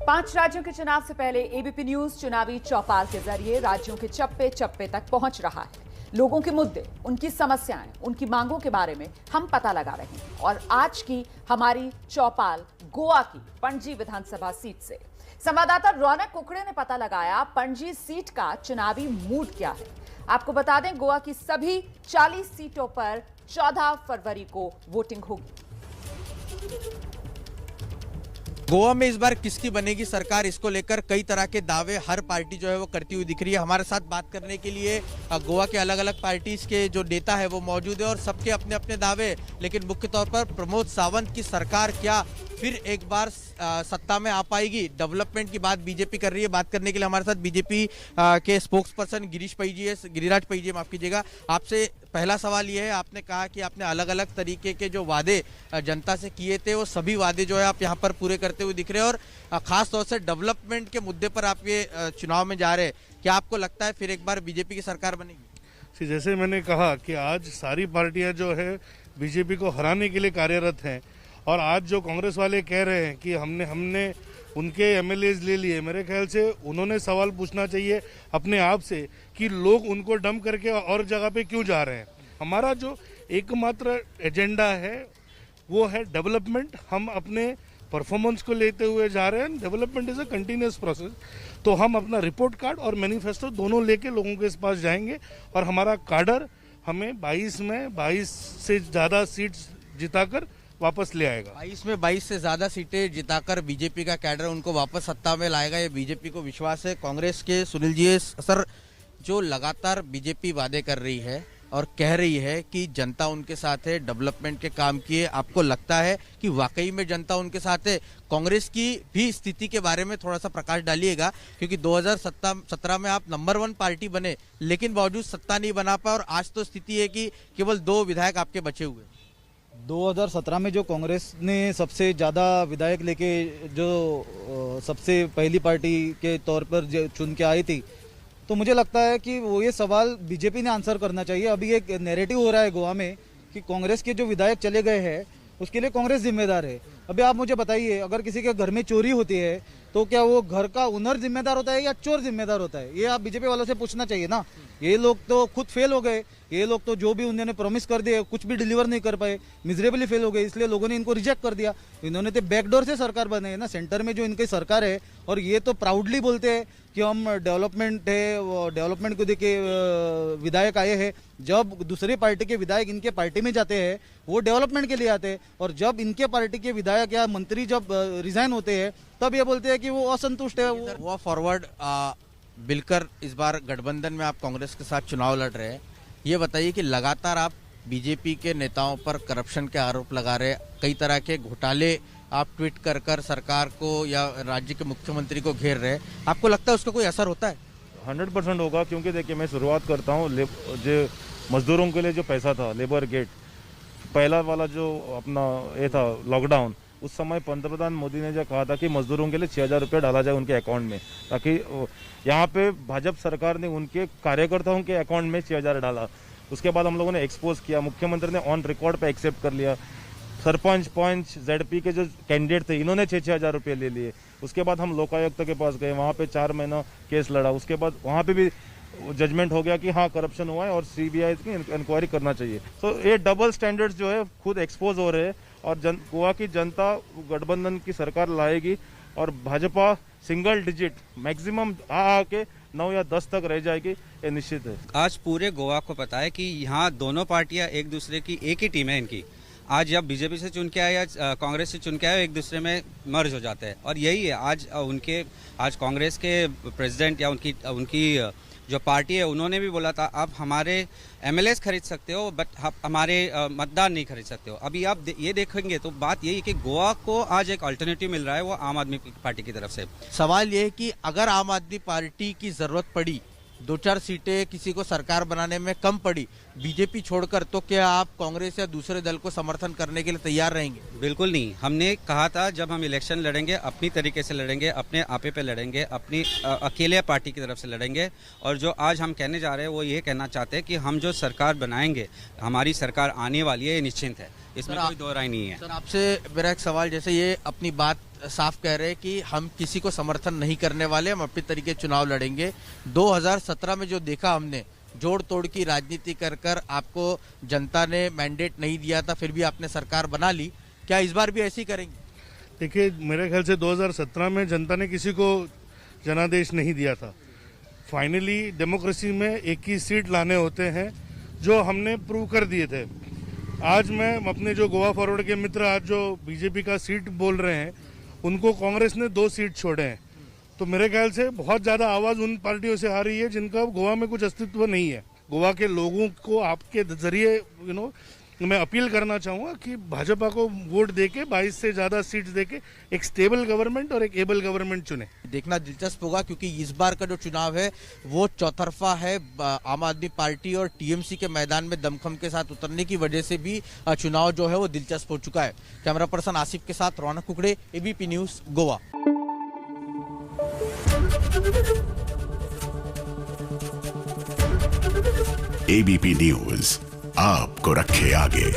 5 राज्यों के चुनाव से पहले एबीपी न्यूज चुनावी चौपाल के जरिए राज्यों के चप्पे चप्पे तक पहुंच रहा है। लोगों के मुद्दे, उनकी समस्याएं, उनकी मांगों के बारे में हम पता लगा रहे हैं। और आज की हमारी चौपाल गोवा की पणजी विधानसभा सीट से संवाददाता रौनक कुकड़े ने पता लगाया पणजी सीट का चुनावी मूड क्या है। आपको बता दें, गोवा की सभी 40 सीटों पर 14 फरवरी को वोटिंग होगी। गोवा में इस बार किसकी बनेगी सरकार, इसको लेकर कई तरह के दावे हर पार्टी जो है वो करती हुई दिख रही है। हमारे साथ बात करने के लिए गोवा के अलग अलग पार्टीज के जो नेता है वो मौजूद है और सबके अपने अपने दावे। लेकिन मुख्य तौर पर प्रमोद सावंत की सरकार क्या फिर एक बार सत्ता में आ पाएगी? डेवलपमेंट की बात बीजेपी कर रही है। बात करने के लिए हमारे साथ बीजेपी के स्पोक्स पर्सन गिरिराज पई जी, माफ कीजिएगा। आपसे पहला सवाल ये है, आपने कहा कि आपने अलग अलग तरीके के जो वादे जनता से किए थे वो सभी वादे जो है आप यहाँ पर पूरे करते हुए दिख रहे हैं और खास तौर से डेवलपमेंट के मुद्दे पर आप ये चुनाव में जा रहे हैं। क्या आपको लगता है फिर एक बार बीजेपी की सरकार बनेगी? जैसे मैंने कहा कि आज सारी पार्टियां जो है बीजेपी को हराने के लिए कार्यरत हैं और आज जो कांग्रेस वाले कह रहे हैं कि हमने उनके एमएलएज ले लिए, मेरे ख्याल से उन्होंने सवाल पूछना चाहिए अपने आप से कि लोग उनको डंप करके और जगह पे क्यों जा रहे हैं। हमारा जो एकमात्र एजेंडा है वो है डेवलपमेंट। हम अपने परफॉर्मेंस को लेते हुए जा रहे हैं। Development is a continuous process. तो हम अपना रिपोर्ट कार्ड और मैनिफेस्टो दोनों लेके लोगों के पास जाएंगे और हमारा काडर हमें 22 में 22 से ज़्यादा सीट्स जिताकर वापस ले आएगा। 22 में 22 से ज्यादा सीटें जिताकर बीजेपी का कैडर उनको वापस सत्ता में लाएगा, ये बीजेपी को विश्वास है। कांग्रेस के सुनील जी, सर, जो लगातार बीजेपी वादे कर रही है और कह रही है कि जनता उनके साथ है, डेवलपमेंट के काम किए, आपको लगता है कि वाकई में जनता उनके साथ है? कांग्रेस की भी स्थिति के बारे में थोड़ा सा प्रकाश डालिएगा, क्योंकि 2017 में आप नंबर 1 पार्टी बने लेकिन बावजूद सत्ता नहीं बना पाए और आज तो स्थिति है कि केवल 2 विधायक आपके बचे हुए। 2017 में जो कांग्रेस ने सबसे ज़्यादा विधायक लेके जो सबसे पहली पार्टी के तौर पर चुन के आई थी, तो मुझे लगता है कि वो ये सवाल बीजेपी ने आंसर करना चाहिए। अभी एक नैरेटिव हो रहा है गोवा में कि कांग्रेस के जो विधायक चले गए हैं उसके लिए कांग्रेस जिम्मेदार है। अभी आप मुझे बताइए, अगर किसी के घर में चोरी होती है तो क्या वो घर का ओनर जिम्मेदार होता है या चोर जिम्मेदार होता है? ये आप बीजेपी वालों से पूछना चाहिए ना। ये लोग तो खुद फेल हो गए। ये लोग तो जो भी उन्होंने प्रॉमिस कर दिए कुछ भी डिलीवर नहीं कर पाए, मिजरेबली फेल हो गए, इसलिए लोगों ने इनको रिजेक्ट कर दिया। इन्होंने तो बैकडोर से सरकार बनाई है ना, सेंटर में जो इनकी सरकार है। और ये तो प्राउडली बोलते हैं कि हम डेवलपमेंट है, डेवलपमेंट को देखे विधायक आए हैं। जब दूसरी पार्टी के विधायक इनके पार्टी में जाते हैं वो डेवलपमेंट के लिए आते हैं, और जब इनके पार्टी के विधायक या मंत्री जब रिजाइन होते हैं तब ये बोलते हैं कि वो असंतुष्ट है। वो फॉरवर्ड बिलकर इस बार गठबंधन में आप कांग्रेस के साथ चुनाव लड़ रहे हैं। ये बताइए कि लगातार आप बीजेपी के नेताओं पर करप्शन के आरोप लगा रहे हैं, कई तरह के घोटाले आप ट्वीट कर सरकार को या राज्य के मुख्यमंत्री को घेर रहे हैं। आपको लगता है उसका कोई असर होता है? 100% होगा, क्योंकि देखिए मैं शुरुआत करता हूँ जो मजदूरों के लिए जो पैसा था, लेबर गेट पहला वाला जो अपना ये था लॉकडाउन, उस समय पंतप्रधान मोदी ने जो कहा था कि मजदूरों के लिए 6,000 रुपये डाला जाए उनके अकाउंट में, ताकि यहाँ पे भाजपा सरकार ने उनके कार्यकर्ताओं के अकाउंट में 6,000 डाला। उसके बाद हम लोगों ने एक्सपोज किया, मुख्यमंत्री ने ऑन रिकॉर्ड पे एक्सेप्ट कर लिया। सरपंच पंच जेडपी के जो कैंडिडेट थे इन्होंने 6,000 रुपये ले लिए। उसके बाद हम लोकायुक्त के पास गए, वहाँ पे 4 महीना केस लड़ा। उसके बाद वहाँ पे भी जजमेंट हो गया कि हाँ करप्शन हुआ है और सीबीआई की इंक्वायरी करना चाहिए। तो ये डबल स्टैंडर्ड्स जो है खुद एक्सपोज हो रहे हैं और गोवा की जनता गठबंधन की सरकार लाएगी और भाजपा सिंगल डिजिट मैक्सिमम आके 9 या 10 तक रह जाएगी, ये निश्चित है। आज पूरे गोवा को पता है कि यहाँ दोनों पार्टियां एक दूसरे की एक ही टीम है इनकी। आज जब बीजेपी से चुन के आए या कांग्रेस से चुन के आए, एक दूसरे में मर्ज हो जाते हैं। और यही है आज कांग्रेस के प्रेसिडेंट या उनकी जो पार्टी है उन्होंने भी बोला था आप हमारे एमएलएस खरीद सकते हो बट हमारे मतदान नहीं खरीद सकते हो। अभी आप ये देखेंगे तो बात यही है कि गोवा को आज एक अल्टरनेटिव मिल रहा है, वो आम आदमी पार्टी की तरफ से। सवाल ये है कि अगर आम आदमी पार्टी की जरूरत पड़ी, 2-4 सीटें किसी को सरकार बनाने में कम पड़ी बीजेपी छोड़कर, तो क्या आप कांग्रेस या दूसरे दल को समर्थन करने के लिए तैयार रहेंगे? बिल्कुल नहीं। हमने कहा था जब हम इलेक्शन लड़ेंगे अपनी तरीके से लड़ेंगे, अपने आपे पे लड़ेंगे, अपनी अकेले पार्टी की तरफ से लड़ेंगे। और जो आज हम कहने जा रहे हैं वो ये कहना चाहते हैं कि हम जो सरकार बनाएंगे, हमारी सरकार आने वाली है, ये निश्चिंत है, इसमें कोई दो राय नहीं है। सर, आपसे मेरा एक सवाल, जैसे ये अपनी बात साफ कह रहे हैं कि हम किसी को समर्थन नहीं करने वाले, हम अपने तरीके चुनाव लड़ेंगे। 2017 में जो देखा हमने, जोड़ तोड़ की राजनीति कर कर आपको जनता ने मैंडेट नहीं दिया था, फिर भी आपने सरकार बना ली, क्या इस बार भी ऐसे ही करेंगे? देखिए, मेरे ख्याल से 2017 में जनता ने किसी को जनादेश नहीं दिया था। फाइनली डेमोक्रेसी में एक ही सीट लाने होते हैं, जो हमने प्रूव कर दिए थे। आज मैं अपने जो गोवा फॉरवर्ड के मित्र आज जो बीजेपी का सीट बोल रहे हैं, उनको कांग्रेस ने 2 सीट छोड़े हैं। तो मेरे ख्याल से बहुत ज़्यादा आवाज़ उन पार्टियों से आ रही है जिनका गोवा में कुछ अस्तित्व नहीं है। गोवा के लोगों को आपके जरिए मैं अपील करना चाहूँगा कि भाजपा को वोट देके 22 से ज़्यादा सीट्स देके एक स्टेबल गवर्नमेंट और एक एबल गवर्नमेंट चुने। देखना दिलचस्प होगा, क्योंकि इस बार का जो चुनाव है वो चौतरफा है। आम आदमी पार्टी और टीएमसी के मैदान में दमखम के साथ उतरने की वजह से भी चुनाव जो है वो दिलचस्प हो चुका है। कैमरा पर्सन आसिफ के साथ Raunak Kukde, ABP news, Goa. ABP news आपको रखे आगे।